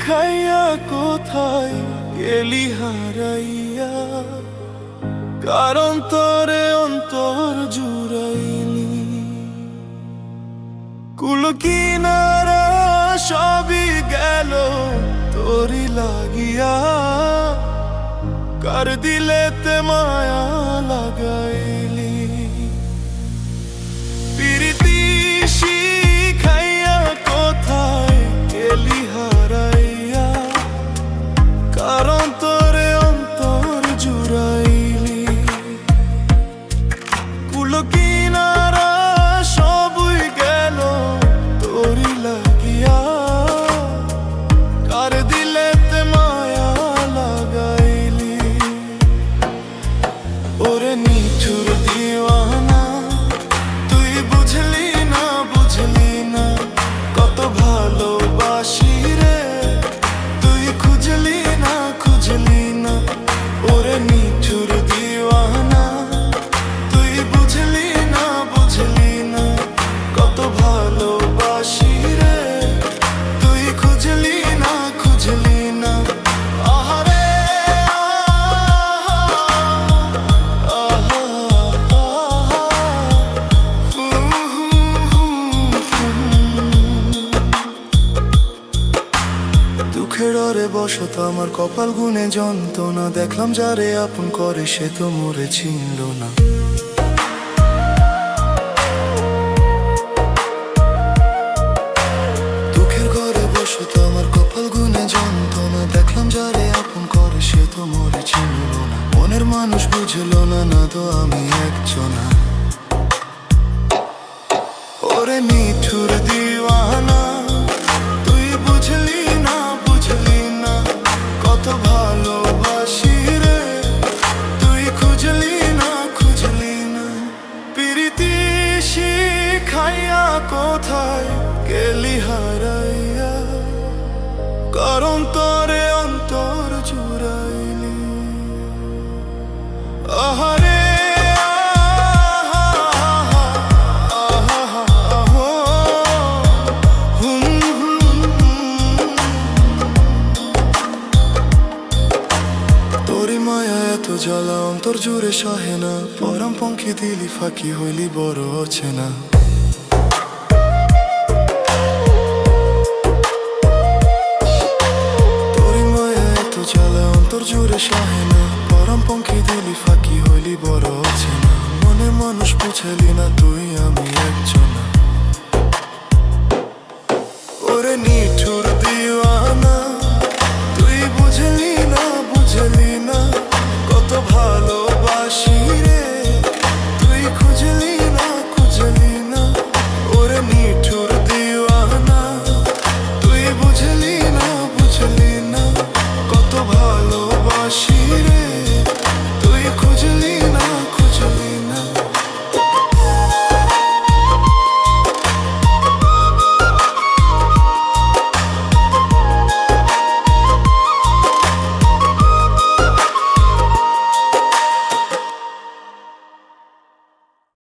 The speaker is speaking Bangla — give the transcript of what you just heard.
খাইয়া কোথায় গেলি হারাইয়া, কারণ তোরে অন্তর জুড়াইলি। কুল কিনারা সবই গেল তোরি লাগিয়া, কার দিলেতে মায়া লাগাইলি। পিরিতি শিখাইয়া কোথায় গেলি হারাইয়া, কারণ তোরে অন্তর জুড়াইলি। কুল কিনারা সবই গেল তোরি লাগিয়া, কার দিলেতে মায়া লাগাইলি। ওরে নিঠুর দিওয়ানা, তুই বুঝলি না বুঝলি না কত ভালোবাসি রে, তুই খুঁজলি না খুঁজলি না। ওরে নিঠুর দিওয়ানা, তুই বুঝলি না বুঝলি না কত ভালোবাসি রে, তুই খুঁজলি না খুঁজলি না। আহারে দুঃখের অরে বসত আমার কপাল গুনে যন্ত্রণা, দেখলাম যারে আপন করে সে তো মোরে চিনল না। দুঃখের ঘরে বসত আমার কপাল গুনে যন্ত্রণা, দেখলাম যারে আপন করে সে তো মোরে চিনল না। মনের মানুষ বুঝলো না, না তো আমি একজনা। ওরে নিঠুর দিওয়ানা, তুই বুঝলি না বুঝলি না কত ভালোবাসি রে, তুই খুঁজলি না খুঁজলি না। পিরিতি শিখাইয়া কোথায় গেলি হারাইয়া, কারণ তোরে অন্তর জুড়াইলি। আহারে তোরি মায়া এত জ্বালা অন্তর জুড়ে সহে না, পরম পঙ্খী দিলি ফাঁকি হইলি বড় অচেনা। তোরি মায়া এত জ্বালা অন্তর জুড়ে সহে না, পরম পঙ্খী দিলি ফাঁকি হইলি বড় অচেনা। মনের মানুষ বুঝলি না, তুই আমি একজনা। ওরে নিঠুর